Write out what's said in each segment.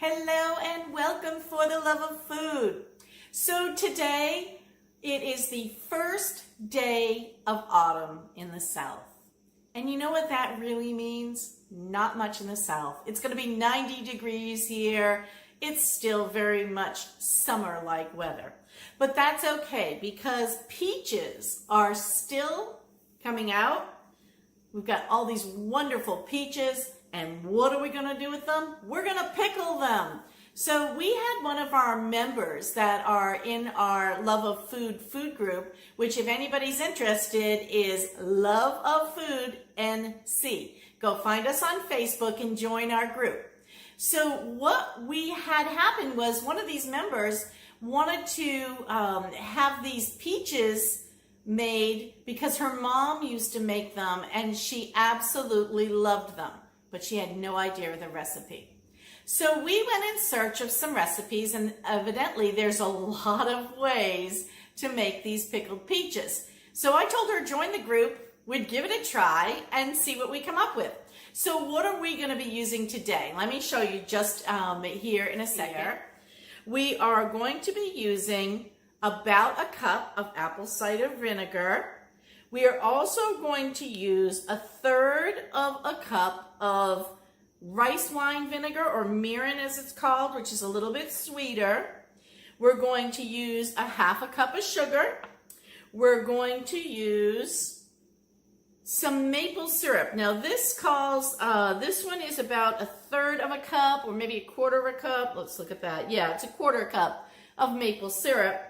Hello and welcome for the love of food. So today it is the first day of autumn in the South. And you know what that really means? Not much in the South. It's going to be 90 degrees here. It's still very much summer-like weather. But that's okay because peaches are still coming out. We've got all these wonderful peaches. And what are we going to do with them? We're going to pickle them. So we had one of our members that are in our Love of Food group, which if anybody's interested is Love of Food NC. Go find us on Facebook and join our group. So what we had happen was one of these members wanted to have these peaches made because her mom used to make them and she absolutely loved them. But she had no idea of the recipe. So we went in search of some recipes, and evidently there's a lot of ways to make these pickled peaches. So I told her join the group, we'd give it a try and see what we come up with. So what are we going to be using today? Let me show you just here in a second. We are going to be using about a cup of apple cider vinegar. We are also going to use 1/3 of a cup of rice wine vinegar, or mirin as it's called, which is a little bit sweeter. We're going to use 1/2 cup of sugar. We're going to use some maple syrup. Now this one is about 1/3 of a cup, or maybe 1/4 of a cup. Let's look at that. Yeah, it's 1/4 cup of maple syrup.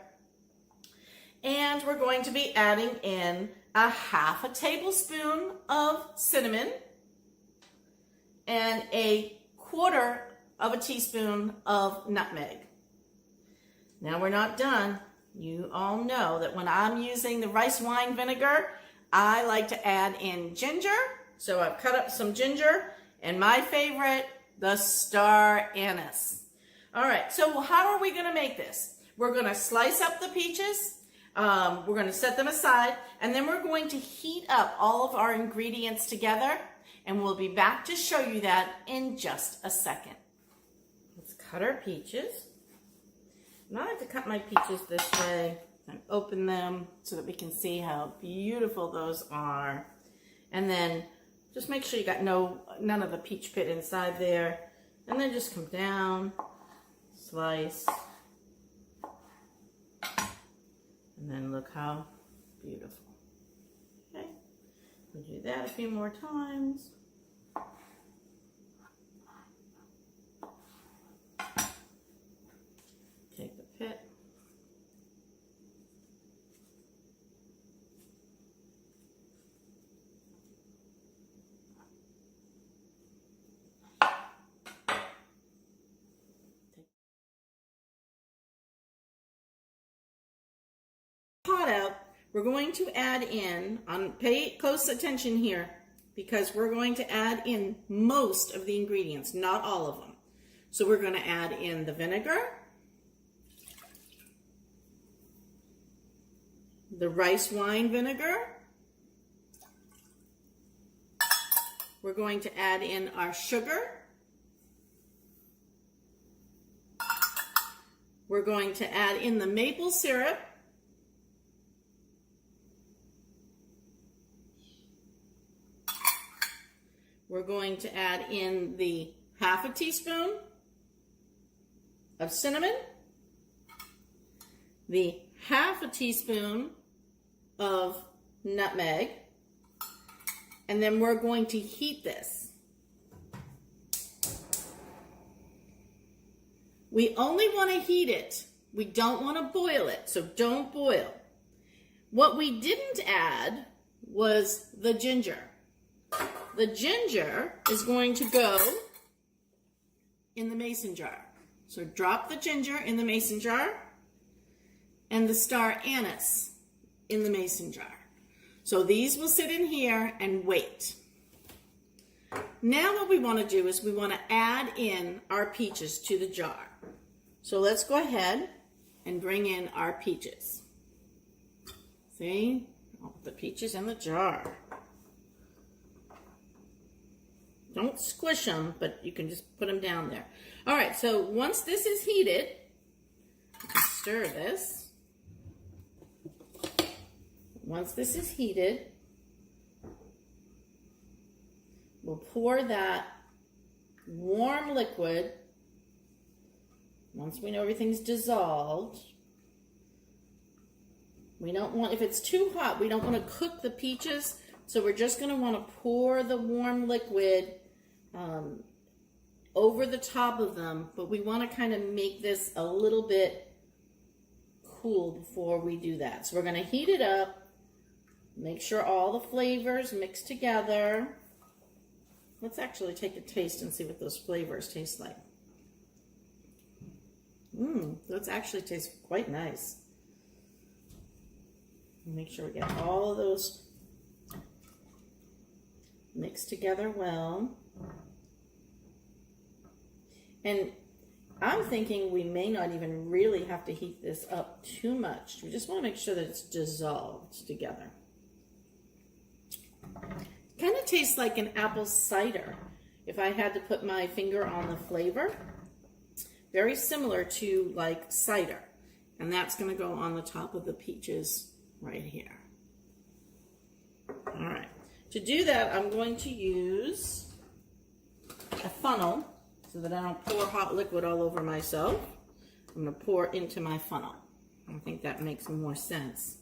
And we're going to be adding in 1/2 tablespoon of cinnamon and 1/4 of a teaspoon of nutmeg. Now we're not done. You all know that when I'm using the rice wine vinegar, I like to add in ginger. So I've cut up some ginger and my favorite, the star anise. All right, so how are we going to make this? We're going to slice up the peaches. We're going to set them aside, and then we're going to heat up all of our ingredients together, and we'll be back to show you that in just a second. Let's cut our peaches. And I like to cut my peaches this way and open them so that we can see how beautiful those are. And then just make sure you got none of the peach pit inside there. And then just come down, slice. And then look how beautiful. Okay, we'll do that a few more times. Take the pit. Out, we're going to add in, pay close attention here, because we're going to add in most of the ingredients, not all of them. So we're going to add in the vinegar, the rice wine vinegar, we're going to add in our sugar, we're going to add in the maple syrup, we're going to add in the 1/2 teaspoon of cinnamon, the 1/2 teaspoon of nutmeg, and then we're going to heat this. We only want to heat it. We don't want to boil it, so don't boil. What we didn't add was the ginger. The ginger is going to go in the mason jar. So drop the ginger in the mason jar and the star anise in the mason jar. So these will sit in here and wait. Now what we want to do is we want to add in our peaches to the jar. So let's go ahead and bring in our peaches. See? I'll put the peaches in the jar. Don't squish them, but you can just put them down there. All right, so once this is heated, stir this. Once this is heated, we'll pour that warm liquid. Once we know everything's dissolved, we don't want, if it's too hot, we don't want to cook the peaches, so we're just going to want to pour the warm liquid over the top of them, but we want to kind of make this a little bit cool before we do that. So we're going to heat it up, make sure all the flavors mix together. Let's actually take a taste and see what those flavors taste like. Those actually taste quite nice. Make sure we get all of those mixed together well. And I'm thinking we may not even really have to heat this up too much. We just want to make sure that it's dissolved together. Kind of tastes like an apple cider, if I had to put my finger on the flavor. Very similar to like cider. And that's going to go on the top of the peaches right here. All right. To do that, I'm going to use a funnel so that I don't pour hot liquid all over myself. I'm going to pour into my funnel. I think that makes more sense.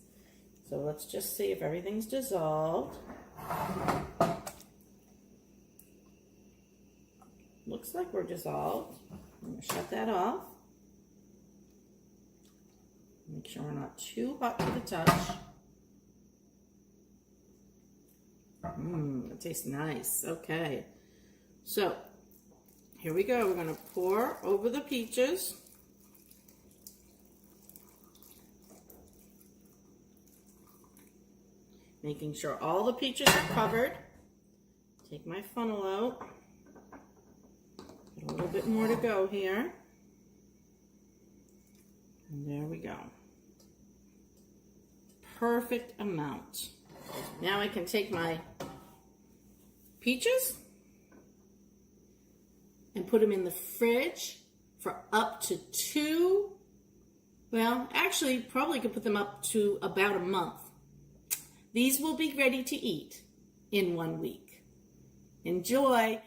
So let's just see if everything's dissolved. Looks like we're dissolved. I'm going to shut that off. Make sure we're not too hot to the touch. It tastes nice. Okay. So, here we go. We're going to pour over the peaches. Making sure all the peaches are covered. Take my funnel out. Got a little bit more to go here. And there we go. Perfect amount. Now I can take my peaches and put them in the fridge for up to actually probably could put them up to about a month. These will be ready to eat in 1 week. Enjoy!